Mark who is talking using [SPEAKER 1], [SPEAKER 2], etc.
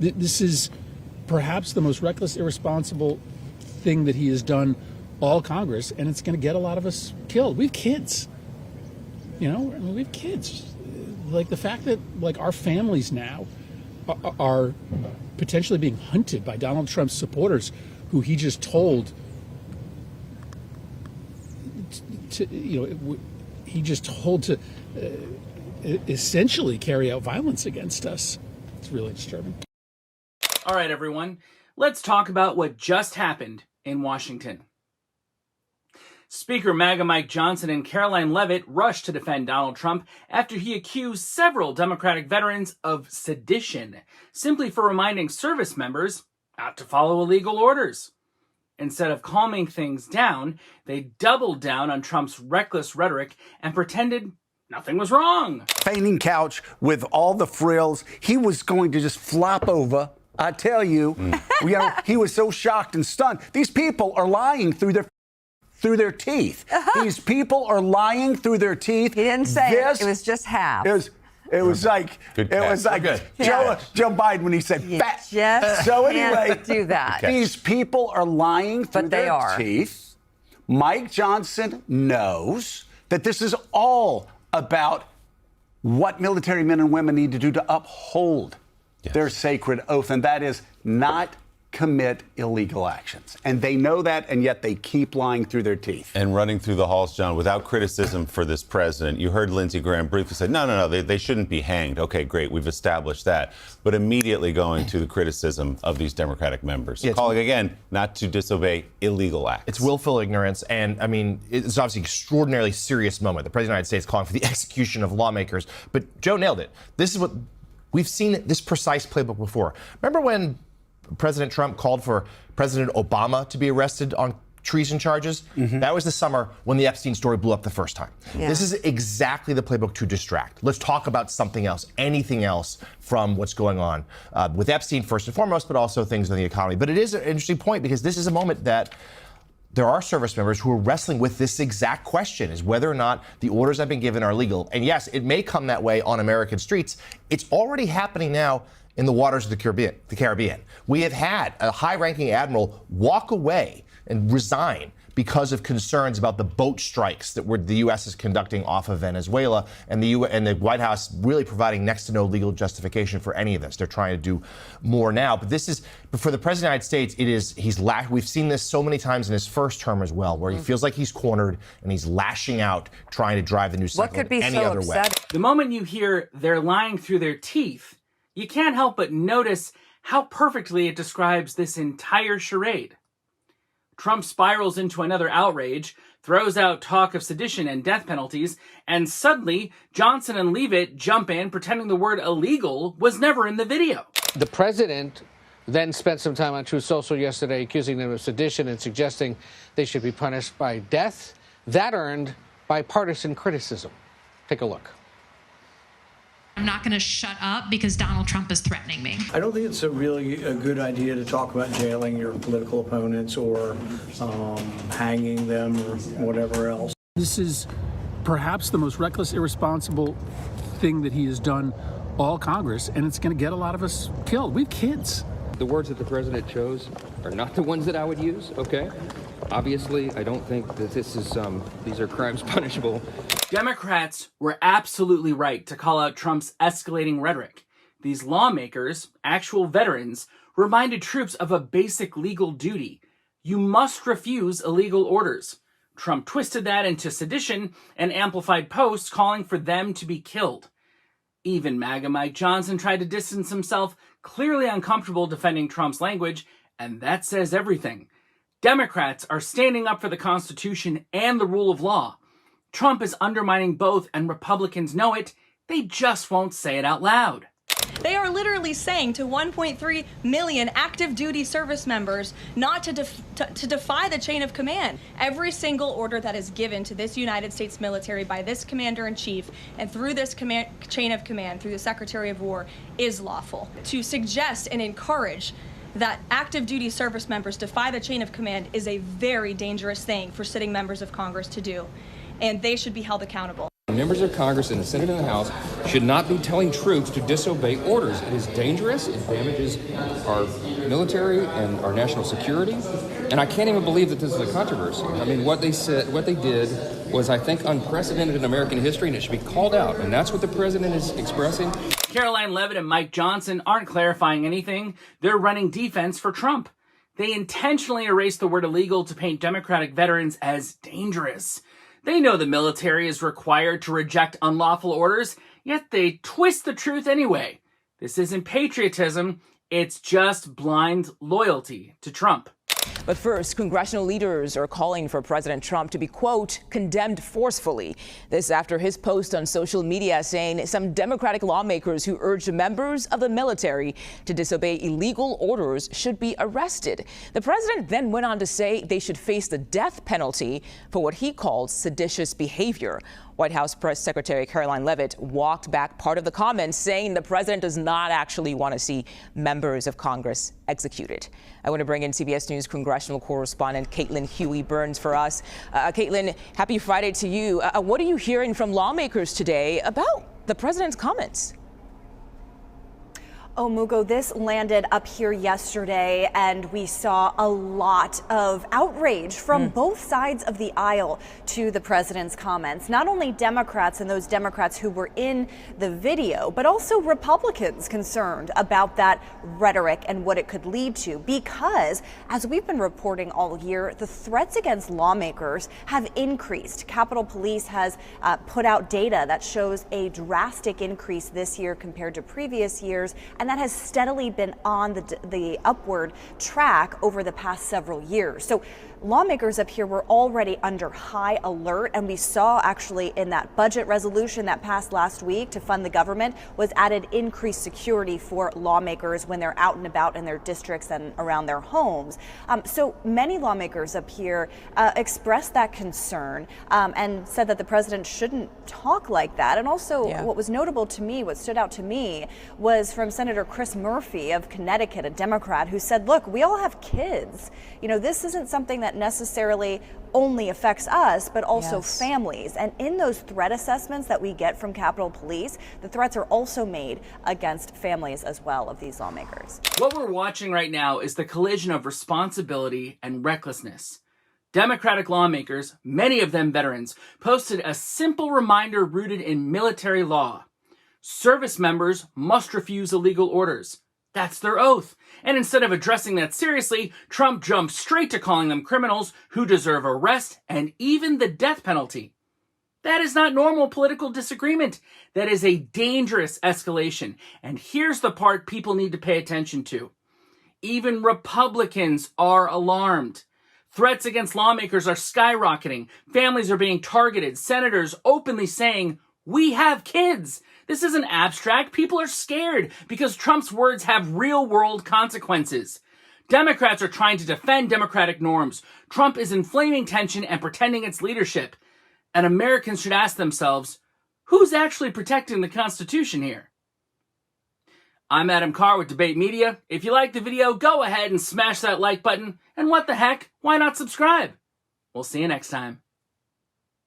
[SPEAKER 1] This is perhaps the most reckless, irresponsible thing that he has done all Congress, and it's going to get a lot of us killed. We have kids. You know, I mean, we have kids. Like the fact that like our families now are potentially being hunted by Donald Trump's supporters, who he just told to essentially carry out violence against us. It's really disturbing.
[SPEAKER 2] All right, everyone, let's talk about what just happened in Washington. Speaker MAGA Mike Johnson and Karoline Leavitt rushed to defend Donald Trump after he accused several Democratic veterans of sedition, simply for reminding service members not to follow illegal orders. Instead of calming things down, they doubled down on Trump's reckless rhetoric and pretended nothing was wrong.
[SPEAKER 3] Fainting couch with all the frills. He was going to just flop over. I tell you, he was so shocked and stunned. These people are lying through their teeth. These people are lying through their teeth.
[SPEAKER 4] He didn't say it. It was just half.
[SPEAKER 3] It was like Joe Biden when he said fat.
[SPEAKER 4] Just
[SPEAKER 3] so anyway,
[SPEAKER 4] do that.
[SPEAKER 3] These people are lying through their teeth. Mike Johnson knows that this is all about what military men and women need to do to uphold their sacred oath, and that is not commit illegal actions. And they know that, and yet they keep lying through their teeth.
[SPEAKER 5] And running through the halls, John, without criticism for this president. You heard Lindsey Graham briefly say, no, they shouldn't be hanged. Okay, great, we've established that. But immediately going to the criticism of these Democratic members, calling again not to disobey illegal acts.
[SPEAKER 6] It's willful ignorance, and I mean, it's obviously an extraordinarily serious moment. The President of the United States calling for the execution of lawmakers. But Joe nailed it. This is what we've seen, this precise playbook before. Remember when President Trump called for President Obama to be arrested on treason charges? That was the summer when the Epstein story blew up the first time. This is exactly the playbook to distract. Let's talk about something else, anything else from what's going on with Epstein first and foremost, but also things in the economy. But it is an interesting point because this is a moment that there are service members who are wrestling with this exact question, is whether or not the orders that have been given are legal. And yes, it may come that way on American streets. It's already happening now in the waters of the Caribbean. We have had a high-ranking admiral walk away and resign because of concerns about the boat strikes that the U.S. is conducting off of Venezuela, and the White House really providing next to no legal justification for any of this. They're trying to do more now, but for the President of the United States, we've seen this so many times in his first term as well, where he feels like he's cornered and he's lashing out, trying to drive the news cycle in any other way.
[SPEAKER 2] The moment you hear they're lying through their teeth, you can't help but notice how perfectly it describes this entire charade. Trump spirals into another outrage, throws out talk of sedition and death penalties, and suddenly Johnson and Leavitt jump in pretending the word illegal was never in the video.
[SPEAKER 7] The president then spent some time on Truth Social yesterday accusing them of sedition and suggesting they should be punished by death. That earned bipartisan criticism. Take a look.
[SPEAKER 8] I'm not going to shut up because Donald Trump is threatening me.
[SPEAKER 9] I don't think it's a good idea to talk about jailing your political opponents or hanging them or whatever else.
[SPEAKER 1] This is perhaps the most reckless, irresponsible thing that he has done all Congress, and it's going to get a lot of us killed. We have kids.
[SPEAKER 10] The words that the president chose are not the ones that I would use, okay? Obviously, I don't think that these are crimes punishable.
[SPEAKER 2] Democrats were absolutely right to call out Trump's escalating rhetoric. These lawmakers, actual veterans, reminded troops of a basic legal duty. You must refuse illegal orders. Trump twisted that into sedition and amplified posts calling for them to be killed. Even MAGA Mike Johnson tried to distance himself, clearly uncomfortable defending Trump's language, and that says everything. Democrats are standing up for the Constitution and the rule of law. Trump is undermining both, and Republicans know it. They just won't say it out loud.
[SPEAKER 11] They are literally saying to 1.3 million active duty service members not to defy the chain of command. Every single order that is given to this United States military by this commander-in-chief and through this chain of command, through the Secretary of War, is lawful. To suggest and encourage that active duty service members defy the chain of command is a very dangerous thing for sitting members of Congress to do, and they should be held accountable.
[SPEAKER 10] members of Congress in the Senate and the House should not be telling troops to disobey orders. It is dangerous. It damages our military and our national security. And I can't even believe that this is a controversy. I mean, what they did was, I think, unprecedented in American history, and it should be called out. And that's what the president is expressing.
[SPEAKER 2] Karoline Leavitt and Mike Johnson aren't clarifying anything. They're running defense for Trump. They intentionally erased the word illegal to paint Democratic veterans as dangerous. They know the military is required to reject unlawful orders, yet they twist the truth anyway. This isn't patriotism, it's just blind loyalty to Trump.
[SPEAKER 12] But first, congressional leaders are calling for President Trump to be, quote, condemned forcefully. This after his post on social media saying some Democratic lawmakers who urged members of the military to disobey illegal orders should be arrested. The president then went on to say they should face the death penalty for what he called seditious behavior. White House Press Secretary Karoline Leavitt walked back part of the comments, saying the president does not actually want to see members of Congress executed. I want to bring in CBS News congressional correspondent Caitlin Huey-Burns for us. Caitlin, happy Friday to you. What are you hearing from lawmakers today about the president's comments?
[SPEAKER 13] Oh, Mugo, this landed up here yesterday, and we saw a lot of outrage from both sides of the aisle to the president's comments. Not only Democrats and those Democrats who were in the video, but also Republicans concerned about that rhetoric and what it could lead to. Because, as we've been reporting all year, the threats against lawmakers have increased. Capitol Police has put out data that shows a drastic increase this year compared to previous years, and that has steadily been on the upward track over the past several years. So lawmakers up here were already under high alert, and we saw actually in that budget resolution that passed last week to fund the government was added increased security for lawmakers when they're out and about in their districts and around their homes. So many lawmakers up here expressed that concern and said that the president shouldn't talk like that. And also what was notable to me, what stood out to me, was from Senator Chris Murphy of Connecticut, a Democrat, who said, look, we all have kids. You know, this isn't something that necessarily only affects us, but also families. And in those threat assessments that we get from Capitol Police, the threats are also made against families as well of these lawmakers.
[SPEAKER 2] What we're watching right now is the collision of responsibility and recklessness. Democratic lawmakers, many of them veterans, posted a simple reminder rooted in military law. Service members must refuse illegal orders. That's their oath. And instead of addressing that seriously, Trump jumped straight to calling them criminals who deserve arrest and even the death penalty. That is not normal political disagreement. That is a dangerous escalation. And here's the part people need to pay attention to. Even Republicans are alarmed. Threats against lawmakers are skyrocketing. Families are being targeted. Senators openly saying, "We have kids." This isn't abstract. People are scared because Trump's words have real-world consequences. Democrats are trying to defend democratic norms. Trump is inflaming tension and pretending it's leadership. And Americans should ask themselves, who's actually protecting the Constitution here? I'm Adam Carr with Debate Media. If you like the video, go ahead and smash that like button. And what the heck, why not subscribe? We'll see you next time.